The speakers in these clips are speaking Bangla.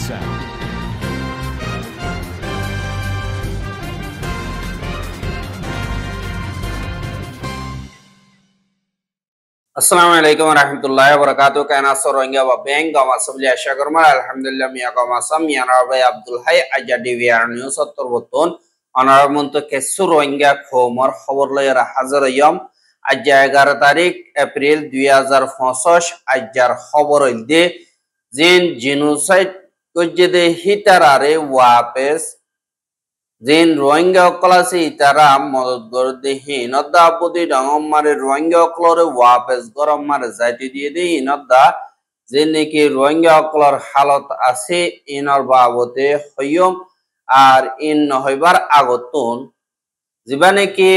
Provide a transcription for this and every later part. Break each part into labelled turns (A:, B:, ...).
A: sound.
B: Assalamualaikum warahmatullahi wabarakatuh. Kana Rohingya wa Beng Gama Sabli Ashakarma Alhamdulillah Miya Gama Sam Yanabe Abdul Hay Ajadi VR News Torbotun Honorable Kesu Rohingya Khomor Hoverlayer Hazar Yom Ajja 11 তারিখ এপ্রিল 2025 আজ্জার খবর হইতে জিন জিনোসাইড কইজেদে হিতারারে ওয়াপেস জিন রোহিঙ্গা অকলাসি ইতারা মদত গরদে হিনদা বুদি ডঙ্গমারে রোহিঙ্গা অকলরে ওয়াপেস গরমারে যাইতে দিয়ে দে হিনদা যে নাকি রোহিঙ্গা অকলর হালত আছে ইনর বাবতে হইয়ম আর ইন নহইবার আগতুন যিবা নাকি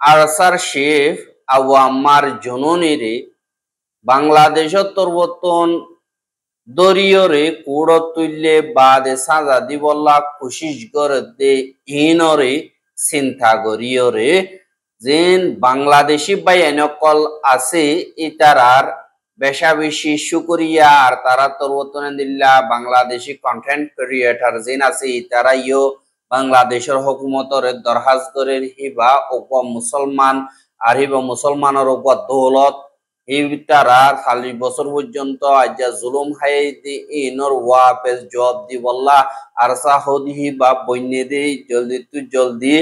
B: আরসার শেফ আওয়ামার জননীরে বাংলাদেশত তরবতন দরিয়রে কুড় তুললে বাদে সাজা দিবল্লা কোশিশ করে দে ইনরে চিন্তা করিয়রে যেন বাংলাদেশি বাই এনেকল আছে ইতারার বেশা বেশি শুকরিয়া আর তারা তরবতনে দিল্লা বাংলাদেশি কন্টেন্ট ক্রিয়েটর যেন আছে ইতারা ইয়ো বাংলাদেশের হুকুমতরে দরহাজ করে হিবা ওপা মুসলমান আর হিবা মুসলমানের ওপা দৌলত তারা 40 বছর পর্যন্ত আজ্জা জুলুম হাইদি ইনর ওয়াপেস জবাব দি বল্লা আর সাহদি বা বন্যে দে জলদি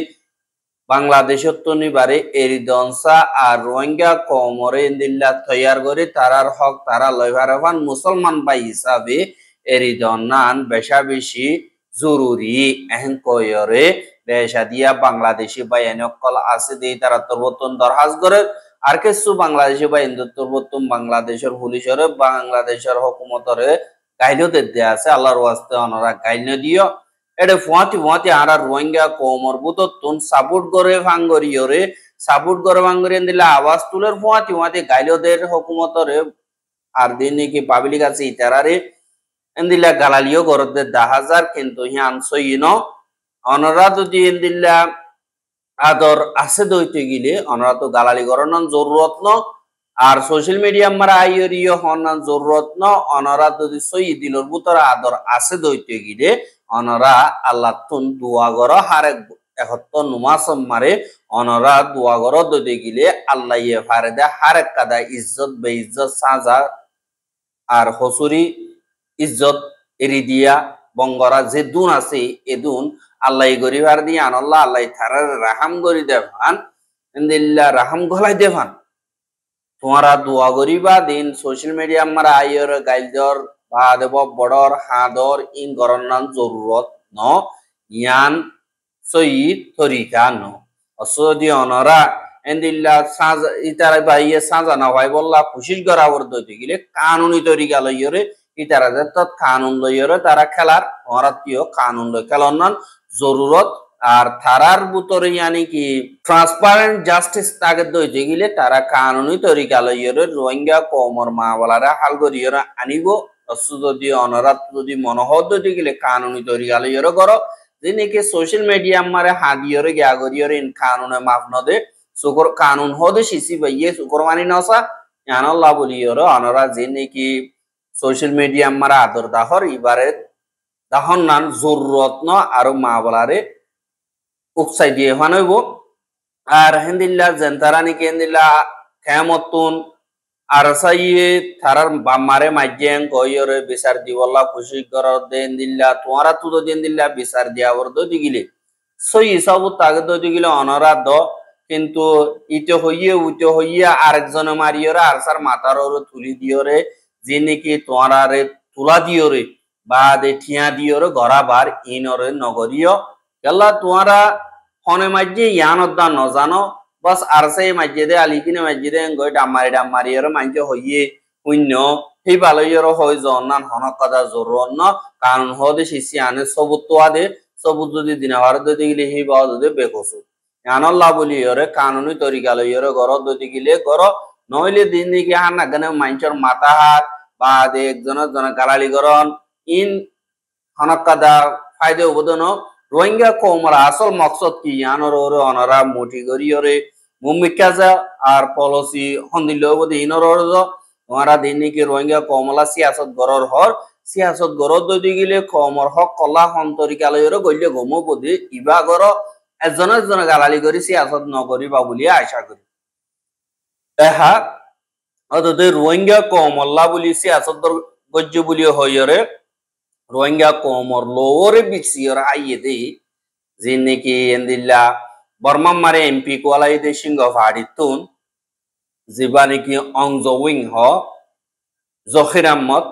B: বাংলাদেশের তো নিবারে এরিদনসা আর রোহিঙ্গা কমরে ইন্দিল্লা তৈয়ার করে তারার হক তারা লইভারবান মুসলমান বাই হিসাবে এরিদনান বেশা বেশি জরুরি এহেন কয়রে বেশা দিয়া বাংলাদেশি বাই এনেকল আছে দিয়ে তারা তরবতন দরহাজ করে আর কিছু বাংলাদেশি বা হিন্দুত্বর বর্তম বাংলাদেশের পুলিশের বাংলাদেশের হুকুমতরে গাইলো দেয়া আছে আল্লাহর ওয়াস্তে অনরা গাইলো দিও এটা ফুয়াতি আর রোহিঙ্গা কোমর বুততুন সাপোর্ট করে ভাঙ্গরিয়রে সাপোর্ট করে ভাঙ্গরিয়ে দিলে আওয়াজ তুলের ফুয়াতি গাইলোদের হুকুমতরে আর দিন নাকি পাবলিক আছে ইতারারে এন্দিলা গালালিও গরদের 10,000 কিন্তু হিয়ান সইন অনরা যদি এন্দিলা আদর আছে দইতে গিলে অনরা তো গালালি গরনন জরুরত ন আর সোশ্যাল মিডিয়া মারা আইরিও হনন জরুরত ন অনরা যদি সই দিলর বুতর আদর আছে দইতে গিলে অনরা আল্লাহ তুন দোয়া গর হারে একত্র নুমাস মারে অনরা দোয়া গর দইতে গিলে আল্লাহ ইয়ে ফারে দে হারে কাদা ইজ্জত বে ইজ্জত সাজা আর হসুরি ইজ্জত এরি দিয়া বঙ্গরা যে দুন আছে এদুন আল্লাহ গরিবার দিয়ে আনল্লাহ আল্লাহ থারার রাহাম গরি দেভান ইন্দিল্লা রাহাম গলাই দেভান তোমারা দোয়া গরিবা দিন সোশ্যাল মিডিয়া মারা আইয়র গাইলদর বা দেব বড়র হাদর ইন গরনান জরুরত ন ইয়ান সঈদ তরিকা ন অসদি অনরা ইন্দিল্লা সাজা ইতারা বাইয়ে সাজা না হয় বললা কোশিশ করাবর দইতে গিলে কানুনি তরিকা লইয়রে ইতারা তৎ কানুন লইয়রে তারা খেলার অরাতীয় কানুন লই খেলন নন জরুরত আর থারার বুতরে ইয়ানি কি ট্রান্সপারেন্ট জাস্টিস তাকে দইতে গিলে তারা কানুনি তরিকা লইয়রে রোহিঙ্গা কমর মাওলারা হাল করিয়রে আনিব যদি অনরাত যদি মনোহদ দইতে গিলে কানুনি তরিকা লইয়রে করো যিনি সোশ্যাল মিডিয়া মারে হাদিয়রে গিয়া করিয়রে ইন কানুনে মাফ নদে সুকর কানুন হদে শিসি বাইয়ে সুকর মানি নসা জানাল্লাহ বলিয়রে অনরা যিনি কি সোশ্যাল মিডিয়া মারা আদর দাহর ইবারে দাহন নান জরুরত ন আর মা বলারে উকসাই দিয়ে হানইব আর হেন্দিল্লা জেন্তারা নাকি হেন্দিল্লা খেমতুন আর সাইয়ে থারার বামারে মাইজেন কইরে বিচার দিবল্লা খুশি কর দেন দিল্লা তোমারা তো দেন দিল্লা বিচার দিয়াবর দই গিলে সই সব তাগে দই গিলে অনরা দ কিন্তু ইতে হইয়ে আরেকজনে মারিয়রে আর সার মাথার ওরে তুলি দিয়রে যে নাকি তোমারে তুলা দিয়রে বা দে ঠিয়া দিয়রে গড়াবার ইনরে নগরীয় গেলা তোমারা ফনে মাঝে ইয়ানদ্দা নজানো বাস আর সেই মাঝে আলিকিনে মাঝে গই ডামারিয়রে মাঝে হইয়ে শূন্য সেই ভালইয়র হয় জনান হনক কথা জরুর ন কারণ হদে শিশি আনে সবুত তোয়া দে সবুত যদি দিনাবার দইতে গেলে সেই বাও যদি বেকসু আনল্লাহ বলিয়রে কানুনি তরিকা লইয়রে গর দইতে গেলে গর নইলে দিন নাকি হার না গানে মাইনচর মাথা হাত বা একজনের জন গালালি গরন ইন হনকাদা ফায়দে অবদান রোহিঙ্গা কমরা আসল মকসদ কি ইয়ানর ওরে অনরা মোটি গরিয়রে মুমিকাজা আর পলিসি হন্দিল অবদি ইনর ওরে তোমারা দিন নাকি রোহিঙ্গা কমলা সিয়াসত গরর হর সিয়াসত গরদ দই গিলে কমর হক কলা হন্তরিকালয়ের গল্য গম বদি ইবাগর এজন গালালি করি সিয়াসত নগরী বা বলি আশা করি এহা অতদ রোহিঙ্গা কমল্লা বলি সিয়াসত গজ্য বলি হইরে রোহিঙ্গা কমর লোরে বিসিয়র আইয়ে দে যে নাকি এন্দিল্লা বর্মা মারে এমপি কোয়ালাই দে সিংহ ফাড়িতুন যেবা নাকি অংজউইং হ জহির আহমদ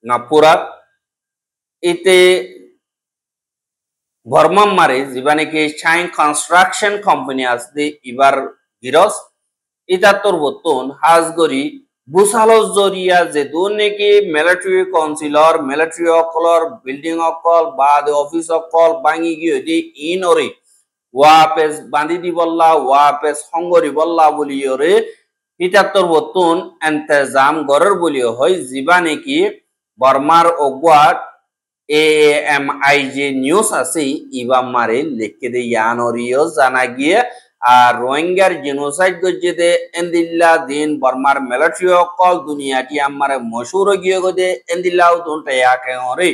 B: নাপুরাত এতে বর্মা মারে যেবা নাকি চাইন কনস্ট্রাকশন কোম্পানি আসতে এবার গিরস এটা তোর বর্তন হাজগরি বুসালস জরিয়া যে দূর নাকি মিলিটারি কাউন্সিলর মিলিটারি অকলর বিল্ডিং অকল বা অফিস অকল ভাঙি গিয়ে দি ইনরে ওয়াপেস বাঁধি দি বললা ওয়াপেস সংগরি বললা বলিওরে এটা তোর বর্তন এন্তেজাম গড়ের বলিও হয় যিবা নাকি বর্মার অগুয়াট AMIJ নিউজ আছে ইবা মারে লিখে দে ইয়ানরিও জানা গিয়ে আর রোহিঙ্গার জেনোসাইড গজে এন্দিল্লা দিন বর্মার মিলিটারি অকল দুনিয়াটি আমারে মশহুর গিয়ে গদে এন্দিল্লাও তোনটা ইয়াকে হরে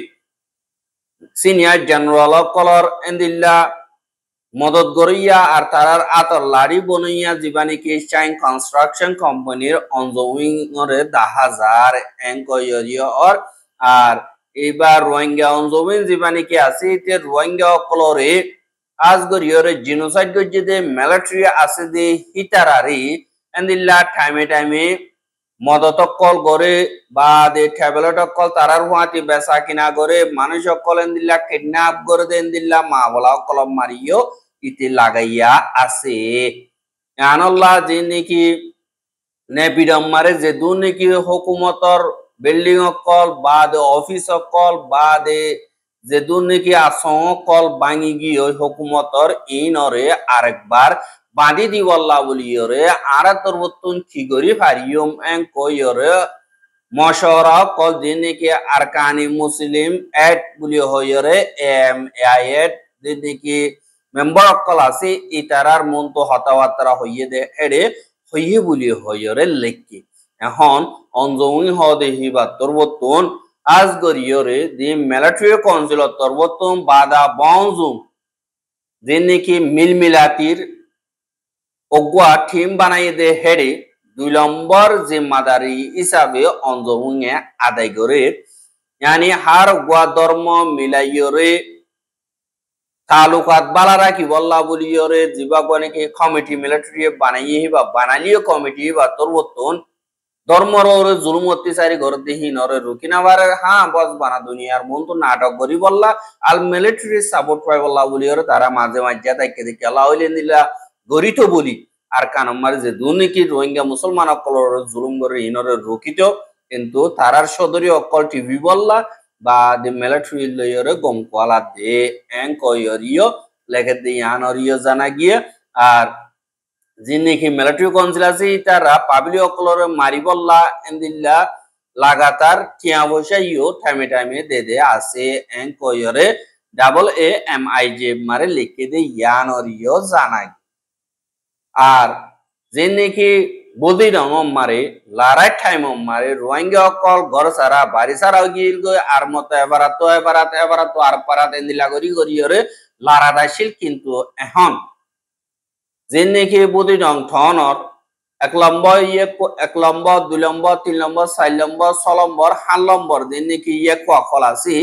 B: সিনিয়র জেনারেল অকলর এন্দিল্লা মদত গরিয়া আর তারার আতর লাড়ি বনইয়া জীবানিকে চাইন কনস্ট্রাকশন কোম্পানির অনজউইং রে 10,000 এনকোয়ারিও আর এবার রোহিঙ্গা অনজউইং জীবানিকে আছে তে রোহিঙ্গা অকলরে আজগরিয়রে জিনোসাইড গজে দে মিলিটারি আছে দে হিতারারি এন্দিল্লা টাইমে মদত কল করে বা দে ট্যাবলেট কল তারার হুয়াতি বেচা কিনা করে মানুষ কল এন্দিল্লা কিডন্যাপ করে দে এন্দিল্লা মা বলা কলম মারিও ইতে লাগাইয়া আছে আনল্লাহ যে নাকি নেপিডম মারে যে দু নাকি হুকুমতর বিল্ডিং কল বা দে অফিস কল বা দে যে দু নাকি আসং কল ভাঙি গিয়ে হুকুমতর ইনরে আরেকবার বাঁধি দিবল্লা বলিয়রে আর তোর বর্তন কি করি ফারিয়ম এং কইরে মশওরা কল যে নাকি আরকানি মুসলিম এড বলি হইরে AMAI যে নাকি মেম্বার অকল আছে ইতারার মন তো হতাবার্তা হইয়ে দে এড়ে হইয়ে বলি হইরে লেখি এখন অনজউই হ দেহি বা তোর বর্তন আজ গরিয়রে দি মিলিটারি কাউন্সিল তোর বর্তন বাদা বাউজুম যে নাকি মিলমিলাতির অগুয়া টিম বানাইয়ে দে হেডে 2 নম্বর জিম্মাদারি হিসাবে অনজউইয়ে আদায় করে यानी हार गुआ धर्म मिलाइयोरे तालुकात बाला राखी बल्ला बोलियोरे जिबा बने के कमिटी मिलिटारी बानाइए बा बानालियो कमिटी बा तोरबतन धर्मरे जुलुम अत्याचारी घर देही नरे रुकिना बारे हाँ बस बाना दुनियार मन तो नाटक करी बल्ला आल मिलिटारी सपोर्ट पाय बल्ला बोलियोरे तारा माঝে মাঝে তাইকে দেখে আলা হইলে নিলা গরিতো বলি আর কানমার যে দুর্নীতি রোহিঙ্গা মুসলমান অকলর জুলুম করে ইনরে রুকিতো কিন্তু তারার সদরীয় অকল টিভি বললা বা দি মিলিটারি লয়রে গমকওয়ালা দে এনকোয়ারিও লেখে দি আনরিও জানা গিয়ে আর যিনি কি মিলিটারি কাউন্সিল আছে তারা পাবলিক অকলরে মারি বললা এন্দিল্লা লাগাতার টিয়া পয়সা ইও টাইমে দে আছে এনকোয়ারে AMIJ মারে লিখে দে ইয়ানরিও জানা আর যিনি কি বদি রঙ মারে লারাই টাইম মারে রোহিঙ্গা অকল ঘর সারা বাড়ি সারা গিয়ে গই আর মতো এবারাতো আর পারাত এন্দিলা গরিয়রে লারা দাইছিল কিন্তু এখন যে নাকি বদি রং থনর 1 নম্বর 2 নম্বর 3 নম্বর 4 নম্বর 6 নম্বর 7 নম্বর যে নাকি অকল আছে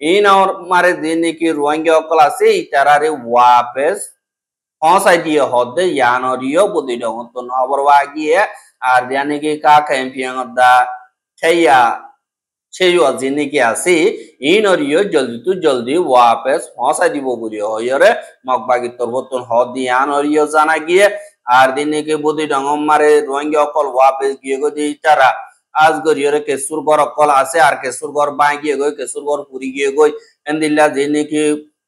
B: এই নর মারে যে নাকি রোহিঙ্গা অকল আছে ইতারারে ওয়াপেস हौसाई दिए होदे यानरियो बुद्धि डोंतन अबरवागिए আর জানি কি কা ক্যাম্পিয়ন দা ছাইয়া সেও জিনি কি আছে ইনরিও জলদি ওয়াপস হসাই দিব বলি হইরে মগবাগি তরবতন হদি ইয়ানরিও জানা গিয়ে আর দিনে কি বুদ্ধি ডং মারে রোহিঙ্গা অকল ওয়াপস গিয়ে গো দি তারা আজ গরিয়রে কেসুর গর অকল আছে আর কেসুর গর বাই গিয়ে গই কেসুর গর পুরি গিয়ে গই এন্দিল্লা দিনে কি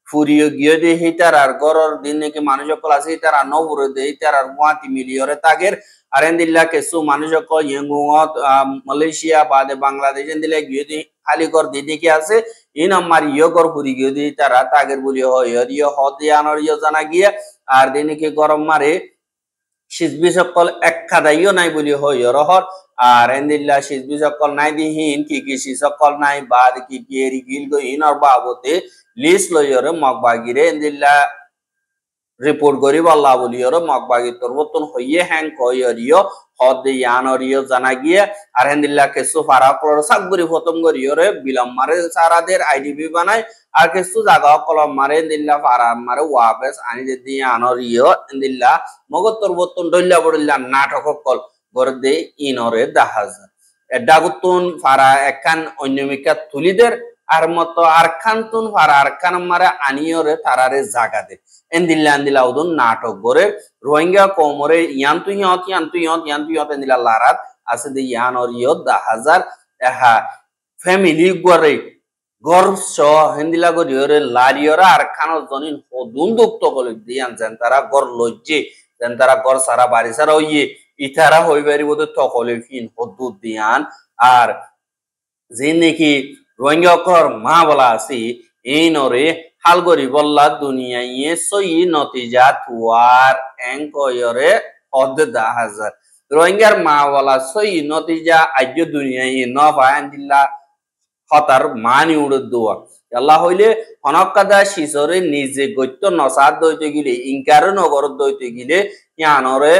B: ফুরিয়ে গিয়ে দে হিটার আর গরর দিনে কি মানুষ অকল আছে তারা নবরে দে তার আর গুয়াহাটি মিলিয়রে তাগের আর এন্দিল্লা কেসু মানুষ অকল ইয়ঙ্গুত মালয়েশিয়া বাদে বাংলাদেশ এন্দিল্লা গিয়ে দে খালি গর দিদি কি আছে ইন আমার ইয়গর ফুরি গিয়ে দে তারা তাগের বলি হয় ইয় হদিয়ানর ইয় জানা গিয়ে আর দিনে কি গরম মারে সিজবি সকল এক খাদাইও নাই বলি হই রহর আর এন্দিল্লা সিজবি সকল নাই দিহীন কি সকল নাই বাদ কি এরি গিল গইন আর বাবতে লিস্ট লইয়রে মগবাগিরে এন্দিল্লা রিপোর্ট করি বল্লা বলিয়র মগবাগি তরবতন হইয়ে হ্যাং কইয়রিও হদ ইয়ানরিও জানা গিয়ে আর হেন্দিল্লা কেসু ফারা কলর সাগরি ফতম করিয়রে বিলম মারে সারাদের আইডিবি বানায় আর কেসু জাগা কলম মারে দিল্লা ফারা মারে ওয়াবেস আনি দি আনরিও দিল্লা মগত তরবতন দইল্লা বড়িল্লা নাটক কল গরদে ইনরে দাহাজ এডাগুতুন ফারা একান অন্যমিকা তুলিদের আর মতো আরখানতুন ফারা আরখান মারে আনিয়রে তারারে জাগা দে এন্দিল্লা উদুন নাটক গরে রোহিঙ্গা কোমরে ইয়ান্তু এন্দিল্লা লারাত আছে দে ইয়ান আর ইয়ত দা হাজার এহা ফ্যামিলি গরে গর স হেন্দিলা গরিয়রে লারিয়রা আর খানো জনিন হদুন দুক্ত কলে দিয়ান যেন তারা গর লজ্জে যেন তারা গর সারা বাড়ি সারা হইয়ে ইতারা হইবারি বোধ তকলে ফিন হদু দিয়ান আর যে নাকি রোহিঙ্গা কর মা বলা আছে এই নরে হালগরি বল্লা দুনিয়ায় সই নতিজা তুয়ার এঙ্কয়রে হদ দা হাজার রোহিঙ্গার মা বলা সই নতিজা আজ্য দুনিয়ায় ন পায়ান দিল্লা হতার মানি উড়ে দোয়া আল্লাহ হইলে হনকাদা শিশরে নিজে গত্য নসাদ দইতে গিলে ইনকারে নগর দইতে গিলে ইয়ানরে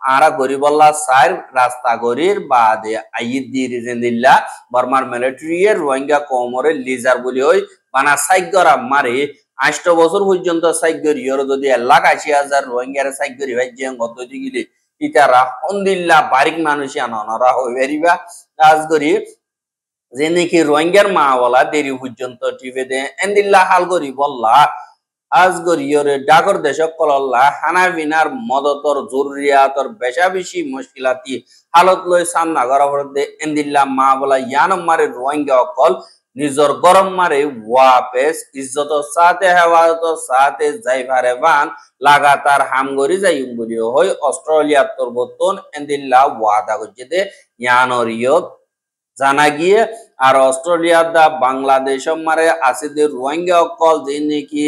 B: আরা গরিবল্লা সাইর রাস্তা গরির বাদে আইদ দির জেন্দিল্লা বর্মার মিলিটারিয়ের রোহিঙ্গা কোমরে লিজার বলি হই বানা সাইগরা মারে 8 বছর পর্যন্ত সাইগরি ইয়র যদি 1,80,000 রোহিঙ্গার সাইগরি ভাই যে গত গিলে ইতারা হন্দিল্লা বারিক মানুষ আনরা হই বেরিবা আজগরি যে নাকি রোহিঙ্গার মা বলা দেরি পর্যন্ত টিভি দে এন্দিল্লা হালগরি বল্লা আজগরিয়রে ডাকর দেশক কলল্লা হানাবিনার মদতর জরুরিয়াতর বেশা বেশি মুশকিলাতি হালত লই সামনা গরবর দে এন্দিল্লা মা বলা ইয়ান মারে রোহিঙ্গা অকল নিজর গরম মারে ওয়াপেস ইজ্জত সাথে হেফাজত সাথে যাইভারে বান লাগাতার হামগরি যাইম বলিও হই অস্ট্রেলিয়া তরবতন এন্দিল্লা ওয়াদা করছে দে ইয়ানরিয় জানা গিয়ে আর অস্ট্রেলিয়া দা বাংলাদেশ মারে আছে দে রোহিঙ্গা অকল যে নাকি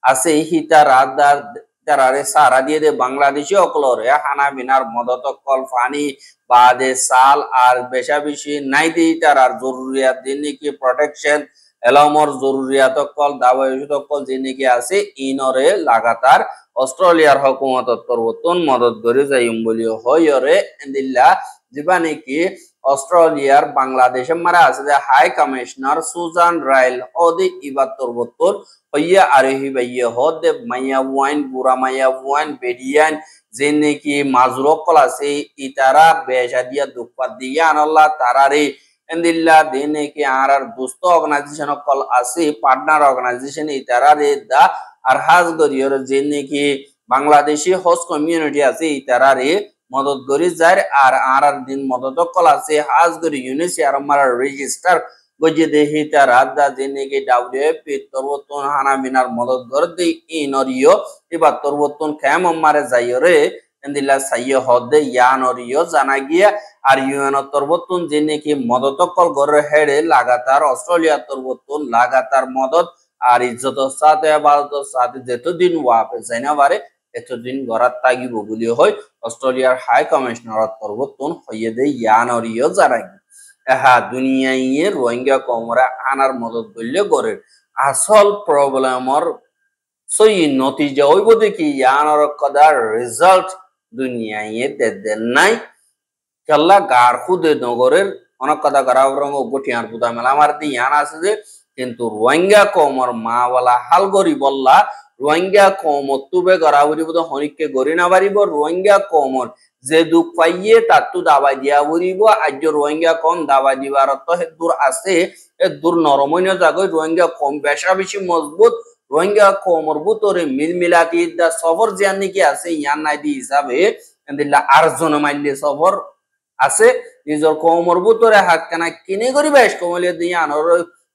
B: আছে হিতা রাদার তারারে সারা দিয়ে দে বাংলাদেশি অকলরে হানা বিনার মদত কল ফানি বাদে সাল আর বেশা বেশি নাই দি তারার জরুরিয়াত দিন নাকি প্রোটেকশন এলমর জরুরিয়াত কল দাওয়াইত কল যে নাকি আছে ইনরে লাগাতার অস্ট্রেলিয়ার হুকুমত তরবতন মদত করে যাইম বলি হয়রে এন্দিল্লা যেবা নাকি অস্ট্রেলিয়ার বাংলাদেশে মারা আছে যে হাই কমিশনার সুজান রাইল ওদি ইবা তরবতন হইয়া আরহি বাইয়ে হদে মাইয়া ওয়াইন বুড়া মাইয়া ওয়াইন বেডিয়ান যে নাকি মাজরকল আছে ইতারা বেশা দিয়া দুপাত দিয়া আনাল্লাহ তারারে এন্দিল্লা দে নাকি আর দোস্ত অর্গানাইজেশন কল আছে পার্টনার অর্গানাইজেশন ইতারারে দা আর হাজ গরিয়র যে নাকি বাংলাদেশি হোস্ট কমিউনিটি আছে ইতারারে মদত করি যায় আর দিন মদত কল আছে হাজ গরি ইউনিসি আর মারা রেজিস্টার গজে দেহি তার আদা জেনে কে ডাব্লিউএফ তরবতন হানা বিনার মদত করে দে ইনরিও এবার তরবতন কেম মারে যাইরে এন্দিলা সাইয়ে হদে ইয়ানরিও জানা গিয়া আর ইউএন তরবতন জেনে কি মদত কল গরে হেডে লাগাতার অস্ট্রেলিয়া তরবতন লাগাতার মদত আর ইজ্জত সাথে ভারতের সাথে যতদিন ওয়াপে যাইনা পারে এতদিন গরাত তাগিব বলি হয় অস্ট্রেলিয়ার হাই কমিশনার তরবতন হইয়ে দে ইয়ানরিও জানা হা দুনিয়ায় রোহিঙ্গা কোমরা আনার মদত করলে গড়ের আসল প্রবলেমর সই নতিজা হইব দেখি ইয়ানর কদার রেজাল্ট দুনিয়ায় দেন নাই কেল্লা গার খুদে নগরের অনেক কথা গারাব রঙ গঠিয়ার পুদা মেলা আমার দি ইয়ান আছে যে কিন্তু রোহিঙ্গা কোমর মা বলা হাল গরি বললা রোহিঙ্গা কোমর তুবে গড়াবরি বোধ হনিককে গড়ি না পারিব রোহিঙ্গা কোমর যে দুঃখ পাইয়ে তার তো দাবা দিয়া বলিব আজ রোহিঙ্গা কম দাবা দিবার তো দূর আছে এ দূর নরমনীয় জাগয় রোহিঙ্গা কম বেশা বেশি মজবুত রোহিঙ্গা কোমর বুতরে মিল মিলাতি দা সফর জিয়ান নাকি আছে ইয়ান নাই দি হিসাবে এন্দিল্লা আরজন মাইলে সফর আছে নিজর কোমর বুতরে হাত কানা কিনে করি বেশ কমলে দিয়ে আনর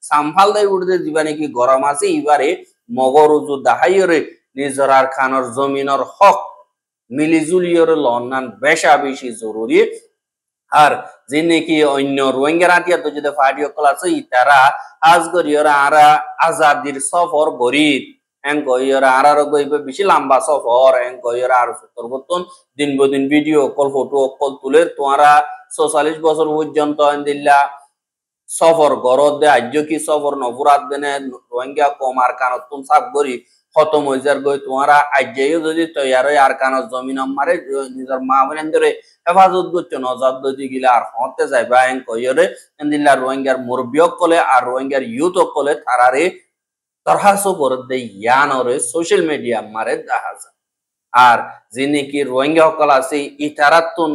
B: সাম্ভাল দেয় উঠতে দিবা নাকি গরম আছে এবারে মগর উজু দাহাইরে নিজর আর খানর জমিনর হক মিলিজুলিয়র লন্নান বেশা বেশি জরুরি আর যে নাকি অন্য রোহিঙ্গা রাতিয়া তো যদি ফাটিও কল আছে তারা আজ করিয়র আরা আজাদির সফর গরিব এং কইরা আর গইবে বেশি লম্বা সফর এং কইরা আর সত্তর বর্তন দিন বদিন ভিডিও কল ফটো কল তুলে তোমরা ৪৪ বছর পর্যন্ত দিল্লা সফর গরদ দে আজ্য কি সফর নফুরাত দেনে রোহিঙ্গা কমার কানত তুম সাব গরি খতম হইজার গই তোমরা আজ্যেও যদি তৈয়ার আর কানত জমিন মারে নিজের মা বোনের ধরে হেফাজত করছো নজাদ যদি গিলা আর হতে যাইবা এং কইরে দিল্লা রোহিঙ্গার মুরব্বিয়ক কলে আর রোহিঙ্গার ইউথ কলে তারারে তরহাসো করে দে ইয়ানরে সোশ্যাল মিডিয়া মারে দাহাজা আর যিনি কি রোহিঙ্গা সকল আছে ইতারাতুন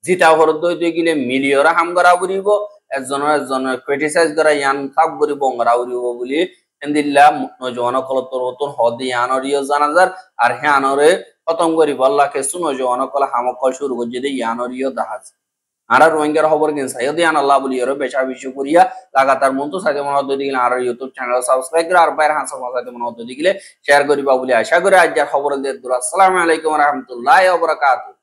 B: জিতা হরদ গিলে মিলিয়রা হাম করা বুড়িব একজনের ক্রিটিসাইজ করা ইয়ান থাক করি বঙ্গরা উড়িব বলি এন্দিল্লা নজওয়ান কল তোর হদি ইয়ানরিও জানাজার আর হ্যানরে খতম করি বল্লা কেসু নজওয়ান কল হামকল শুরু করে যদি ইয়ানরিও দাহাজ আর রোহিঙ্গার খবর কিন সাইয়দ ইয়ান আল্লাহ বলি এর বেশা বেশি করিয়া লাগাতার মন্ত সাথে মনে হতে দিলে আর ইউটিউব চ্যানেল সাবস্ক্রাইব করে আর বাইরে হাসা সাথে মনে হতে দিলে শেয়ার করিবা বলি আশা করি আজকের খবর দিয়ে আসসালামু আলাইকুম ওয়া রাহমাতুল্লাহি ওয়া বারাকাতুহু।